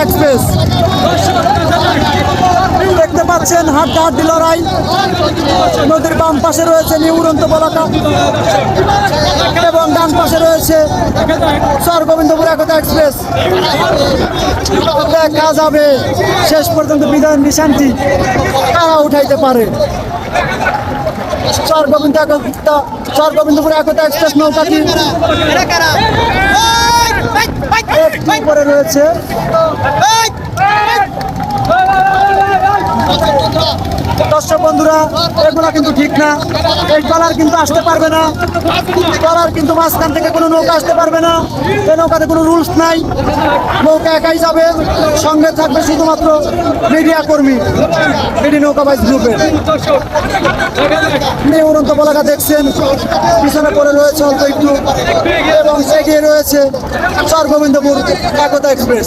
Express. দেখতে পাচ্ছেন হাড্ডাহাড্ডি লড়াই। নদীর বাম পাশে রয়েছে নিউ উড়ন্ত পতাকা এবং ডান পাশে রয়েছে চর গোবিন্দপুর একতা এক্সপ্রেস। দেখা যাবে শেষ পর্যন্ত বিজয়ের নিশানটি কারা উঠাইতে পারে। চর গোবিন্দপুর একতা এক্সপ্রেস নৌকাটি উপরে রয়েছে। দর্শক বন্ধুরা, এগুলা কিন্তু ঠিক না। এই ট্রলার কিন্তু আসতে পারবে না। ট্রলার কিন্তু মাঝখান থেকে কোনো নৌকা আসতে পারবে না। এই নৌকাতে কোনো রুলস নাই। নৌকা একাই যাবে, সঙ্গে থাকবে শুধুমাত্র মিডিয়া কর্মী। বিডি নৌকাবাইজ গ্রুপের নিয়ে উড়ন্ত পতাকা দেখছেন, পিছনে পড়ে রয়েছে অল্প একটু এবং এগিয়ে রয়েছে চর গোবিন্দপুর একতা এক্সপ্রেস।